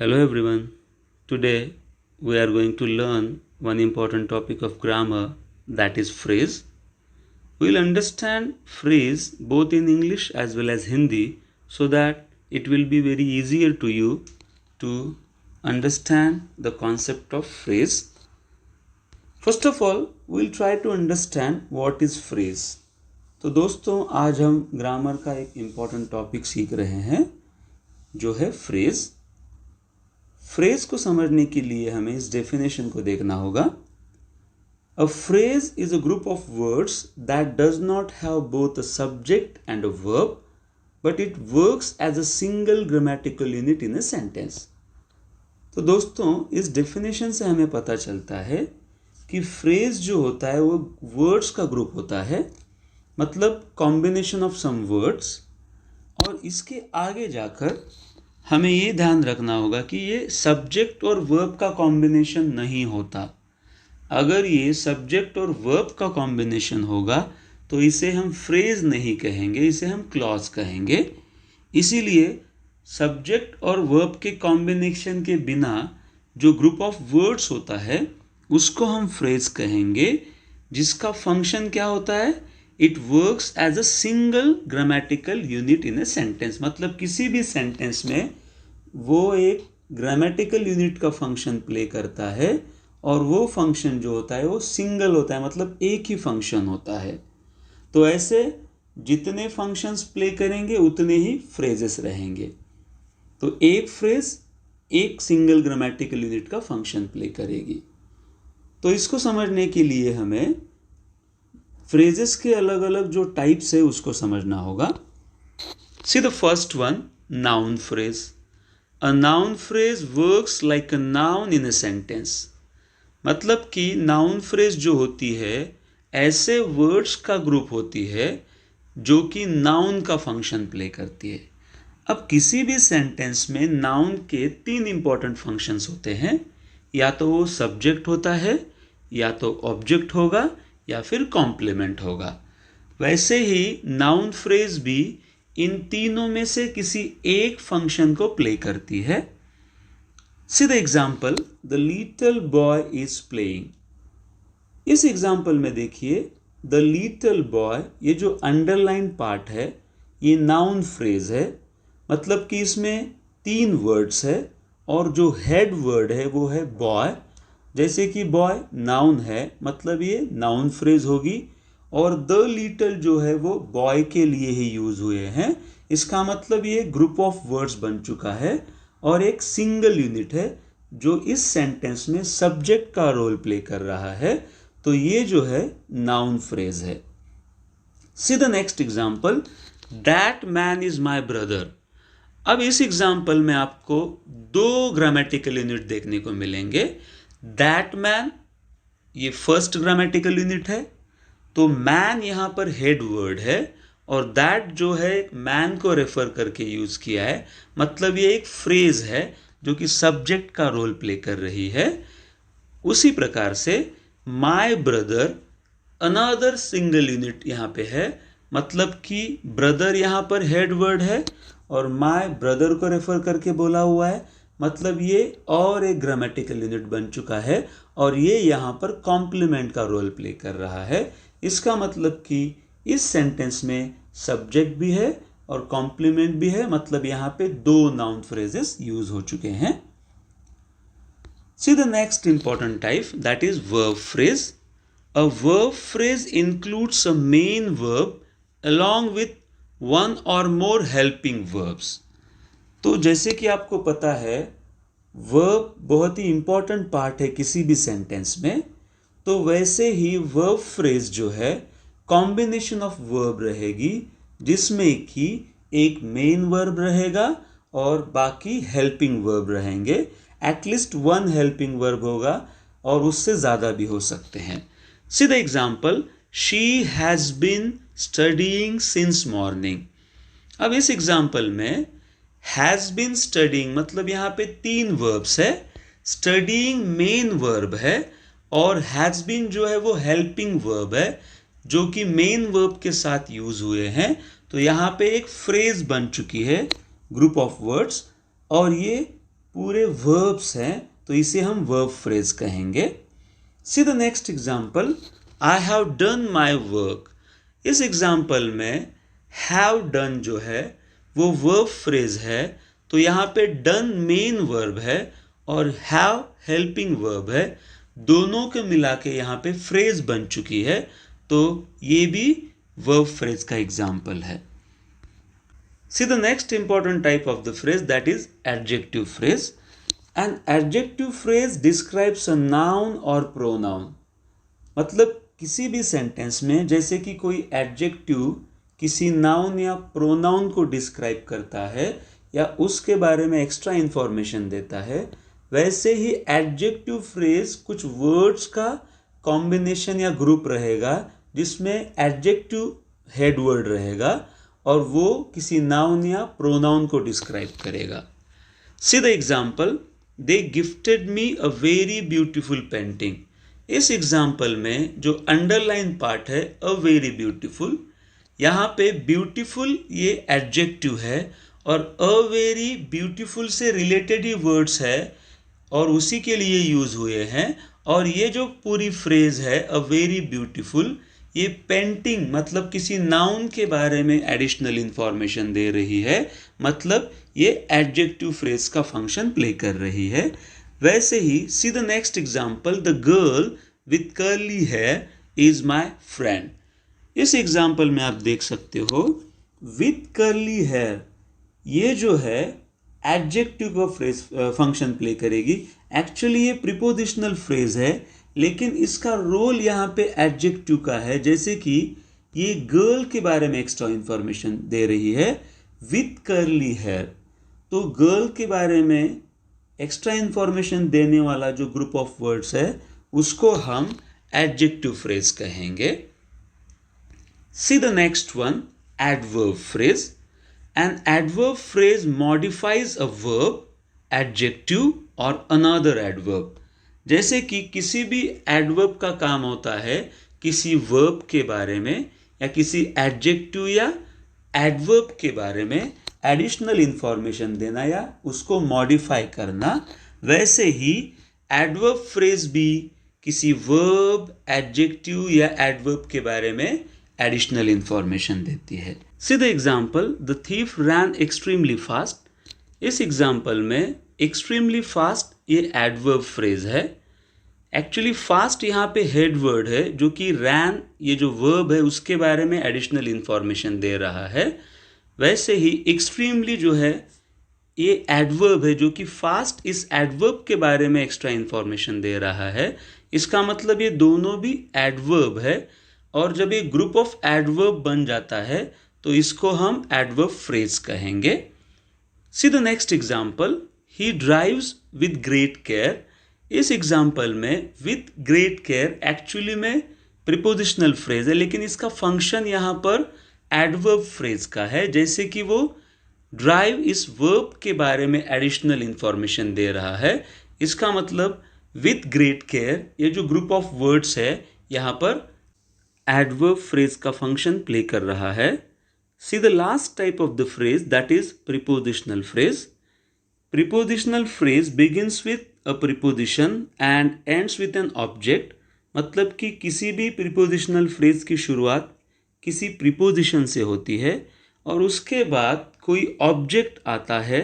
Hello everyone. Today we are going to learn one important topic of grammar, that is phrase. We will understand phrase both in English as well as Hindi so that it will be very easier to you to understand the concept of phrase. First of all, we will try to understand what is phrase. तो दोस्तों आज हम grammar का एक important topic सीख रहे हैं जो है फ्रेज। फ्रेज को समझने के लिए हमें इस डेफिनेशन को देखना होगा। A phrase is a group of words that does not have both a subject and a verb but it works as a single grammatical unit in a sentence. तो दोस्तों इस डेफिनेशन से हमें पता चलता है कि फ्रेज जो होता है वो वर्ड्स का ग्रुप होता है, मतलब कॉम्बिनेशन ऑफ सम वर्ड्स, और इसके आगे जाकर हमें ये ध्यान रखना होगा कि ये सब्जेक्ट और वर्ब का कॉम्बिनेशन नहीं होता। अगर ये सब्जेक्ट और वर्ब का कॉम्बिनेशन होगा तो इसे हम फ्रेज नहीं कहेंगे, इसे हम क्लॉज कहेंगे। इसीलिए सब्जेक्ट और वर्ब के कॉम्बिनेशन के बिना जो ग्रुप ऑफ वर्ड्स होता है उसको हम फ्रेज कहेंगे, जिसका फंक्शन क्या होता है, it works as a single grammatical unit in a sentence. मतलब किसी भी सेंटेंस में वो एक ग्रामेटिकल यूनिट का फंक्शन प्ले करता है और वो फंक्शन जो होता है वो सिंगल होता है, मतलब एक ही फंक्शन होता है। तो ऐसे जितने फंक्शंस प्ले करेंगे उतने ही फ्रेजेस रहेंगे। तो एक फ्रेज एक सिंगल ग्रामेटिकल यूनिट का फंक्शन प्ले करेगी। तो इसको समझने के लिए हमें फ्रेजेस के अलग अलग जो टाइप्स है उसको समझना होगा। See the first one, noun phrase. A noun phrase works like a noun in a sentence. मतलब कि नाउन फ्रेज जो होती है ऐसे वर्ड्स का ग्रुप होती है जो कि नाउन का फंक्शन प्ले करती है। अब किसी भी सेंटेंस में नाउन के तीन इंपॉर्टेंट फंक्शंस होते हैं, या तो वो सब्जेक्ट होता है, या तो ऑब्जेक्ट होगा, या फिर कॉम्प्लीमेंट होगा। वैसे ही नाउन फ्रेज भी इन तीनों में से किसी एक फंक्शन को प्ले करती है। See the example, the little boy is playing. इस एग्जाम्पल में देखिए द लिटिल बॉय, ये जो अंडरलाइन पार्ट है ये नाउन फ्रेज है। मतलब कि इसमें तीन वर्ड्स है और जो हेड वर्ड है वो है बॉय। जैसे कि बॉय नाउन है मतलब ये नाउन फ्रेज होगी, और द लिटिल जो है वो बॉय के लिए ही यूज हुए हैं। इसका मतलब ये ग्रुप ऑफ वर्ड्स बन चुका है और एक सिंगल यूनिट है जो इस सेंटेंस में सब्जेक्ट का रोल प्ले कर रहा है। तो ये जो है नाउन फ्रेज है। See the next example, that man is my brother. अब इस एग्जाम्पल में आपको दो ग्रामेटिकल यूनिट देखने को मिलेंगे। दैट मैन ये फर्स्ट ग्रामेटिकल यूनिट है, तो मैन यहां पर हेड वर्ड है, और दैट जो है मैन को रेफर करके यूज किया है। मतलब ये एक फ्रेज है जो कि सब्जेक्ट का रोल प्ले कर रही है। उसी प्रकार से my brother another single unit यहां पे है। मतलब कि ब्रदर यहां पर हेड वर्ड है और माय ब्रदर को रेफर करके बोला हुआ है। मतलब ये और एक ग्रामेटिकल यूनिट बन चुका है और ये यहाँ पर कॉम्प्लीमेंट का रोल प्ले कर रहा है। इसका मतलब कि इस सेंटेंस में सब्जेक्ट भी है और कॉम्प्लीमेंट भी है। मतलब यहाँ पे दो नाउन फ्रेजेस यूज हो चुके हैं। See the next important type, that is verb phrase. A verb phrase includes a main verb along with one or more helping verbs। तो जैसे कि आपको पता है वर्ब बहुत ही इंपॉर्टेंट पार्ट है किसी भी सेंटेंस में, तो वैसे ही वर्ब फ्रेज जो है कॉम्बिनेशन ऑफ वर्ब रहेगी, जिसमें कि एक मेन वर्ब रहेगा और बाकी हेल्पिंग वर्ब रहेंगे। एटलीस्ट वन हेल्पिंग वर्ब होगा और उससे ज़्यादा भी हो सकते हैं। See the example, she has been studying since morning. अब इस एग्जाम्पल में हैज बीन स्टडीइंग मतलब यहाँ पे तीन वर्ब्स है। स्टडीइंग मेन वर्ब है और हैज बीन जो है वो हेल्पिंग वर्ब है जो कि मेन वर्ब के साथ यूज हुए हैं। तो यहाँ पे एक फ्रेज बन चुकी है, ग्रुप ऑफ वर्ड्स, और ये पूरे verbs हैं तो इसे हम verb phrase कहेंगे. See the next example. I have done my work. इस एग्जाम्पल में have done जो है वो verb phrase है, तो यहाँ पे done main verb है और have helping verb है. दोनों के मिला के यहाँ पे phrase बन चुकी है, तो ये भी verb phrase का एग्जाम्पल है. See the next important type of the phrase, that is adjective phrase. An adjective phrase describes a noun or pronoun. मतलब किसी भी सेंटेंस में जैसे कि कोई एडजेक्टिव किसी नाउन या प्रोनाउन को डिस्क्राइब करता है या उसके बारे में एक्स्ट्रा इंफॉर्मेशन देता है, वैसे ही एडजेक्टिव फ्रेज कुछ वर्ड्स का कॉम्बिनेशन या ग्रुप रहेगा जिसमें एडजेक्टिव हेड वर्ड रहेगा और वो किसी नाउन या प्रोनाउन को डिस्क्राइब करेगा. सी the example. They gifted me a very beautiful painting. इस एग्जाम्पल में जो अंडरलाइन पार्ट है अ वेरी ब्यूटिफुल, यहाँ पे ब्यूटिफुल ये एडजेक्टिव है और अ वेरी ब्यूटिफुल से रिलेटेड ही वर्ड्स है और उसी के लिए यूज हुए हैं. और ये जो पूरी फ्रेज है अ वेरी ब्यूटिफुल, ये पेंटिंग मतलब किसी नाउन के बारे में एडिशनल इंफॉर्मेशन दे रही है, मतलब ये एडजेक्टिव फ्रेज का फंक्शन प्ले कर रही है. वैसे ही see the next example. The girl with curly hair is my friend. इस एग्जाम्पल में आप देख सकते हो विथ कर्ली हेयर, ये जो है एडजेक्टिव का फ्रेज फंक्शन प्ले करेगी. एक्चुअली ये प्रीपोजिशनल फ्रेज है, लेकिन इसका रोल यहाँ पे एडजेक्टिव का है. जैसे कि ये गर्ल के बारे में एक्स्ट्रा इंफॉर्मेशन दे रही है विथ कर्ली हेयर, तो गर्ल के बारे में एक्स्ट्रा इंफॉर्मेशन देने वाला जो ग्रुप ऑफ वर्ड्स है उसको हम एडजेक्टिव फ्रेज कहेंगे. See the next one, adverb phrase. An adverb phrase modifies a verb, adjective और अनदर एडवर्ब. जैसे कि किसी भी एडवर्ब का काम होता है किसी वर्ब के बारे में या किसी एडजेक्टिव या एडवर्ब के बारे में एडिशनल इंफॉर्मेशन देना या उसको मॉडिफाई करना, वैसे ही एडवर्ब फ्रेज भी किसी वर्ब, एडजेक्टिव या एडवर्ब के बारे में एडिशनल इंफॉर्मेशन देती है. See the example. The thief ran extremely fast. इस एग्जाम्पल में एक्सट्रीमली फास्ट ये एडवर्ब फ्रेज है. एक्चुअली फास्ट यहाँ पे हेड वर्ड है जो कि रैन ये जो वर्ब है उसके बारे में एडिशनल इंफॉर्मेशन दे रहा है. वैसे ही एक्सट्रीमली जो है ये एडवर्ब है जो कि फास्ट इस एडवर्ब के बारे में एक्स्ट्रा इंफॉर्मेशन दे रहा है. इसका मतलब ये दोनों भी एडवर्ब है और जब ये ग्रुप ऑफ एडवर्ब बन जाता है तो इसको हम एडवर्ब फ्रेज कहेंगे. See the next example. He drives with great care. इस एग्जाम्पल में विथ ग्रेट केयर एक्चुअली में प्रीपोजिशनल फ्रेज है, लेकिन इसका फंक्शन यहाँ पर एडवर्ब फ्रेज का है. जैसे कि वो ड्राइव इस वर्ब के बारे में एडिशनल इंफॉर्मेशन दे रहा है. इसका मतलब विथ ग्रेट केयर ये जो ग्रुप ऑफ वर्ड्स है यहाँ पर एडवर्ब फ्रेज का फंक्शन प्ले कर रहा है. See the last type of the phrase, that is prepositional phrase. Prepositional phrase begins with a preposition and ends with an object. मतलब कि किसी भी प्रीपोजिशनल फ्रेज की शुरुआत किसी प्रीपोजिशन से होती है और उसके बाद कोई ऑब्जेक्ट आता है,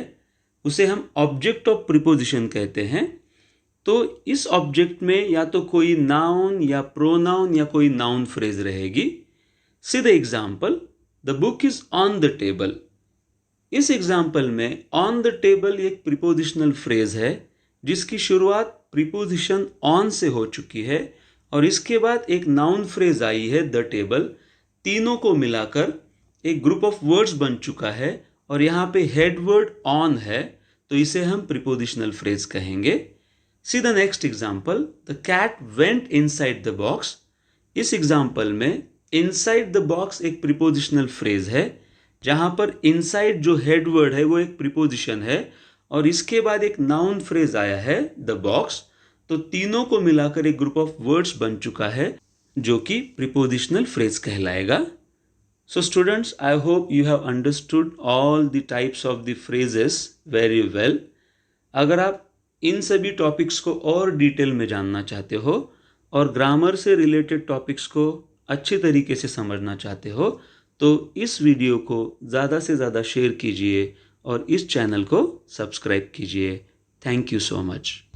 उसे हम ऑब्जेक्ट ऑफ प्रीपोजिशन कहते हैं. तो इस ऑब्जेक्ट में या तो कोई नाउन या प्रोनाउन या कोई नाउन फ्रेज रहेगी. सी the example. The book is on the table. इस एग्जाम्पल में ऑन द टेबल एक प्रीपोजिशनल फ्रेज है जिसकी शुरुआत प्रीपोजिशन ऑन से हो चुकी है और इसके बाद एक नाउन फ्रेज आई है द टेबल. तीनों को मिलाकर एक ग्रुप ऑफ वर्ड्स बन चुका है और यहाँ पे हेड वर्ड ऑन है, तो इसे हम प्रीपोजिशनल फ्रेज कहेंगे. See the next example. The cat went inside the box. इस एग्जाम्पल में इनसाइड द बॉक्स एक प्रीपोजिशनल फ्रेज है जहाँ पर इनसाइड जो हेड वर्ड है वो एक प्रीपोजिशन है और इसके बाद एक नाउन फ्रेज आया है द बॉक्स. तो तीनों को मिलाकर एक ग्रुप ऑफ वर्ड्स बन चुका है जो कि प्रीपोजिशनल फ्रेज कहलाएगा. So students, I hope you have understood all the types of the phrases very well. अगर आप इन सभी टॉपिक्स को और डिटेल में जानना चाहते हो और ग्रामर से रिलेटेड टॉपिक्स को अच्छी तरीके से समझना चाहते हो तो इस वीडियो को ज़्यादा से ज़्यादा शेयर कीजिए और इस चैनल को सब्सक्राइब कीजिए। Thank you so much.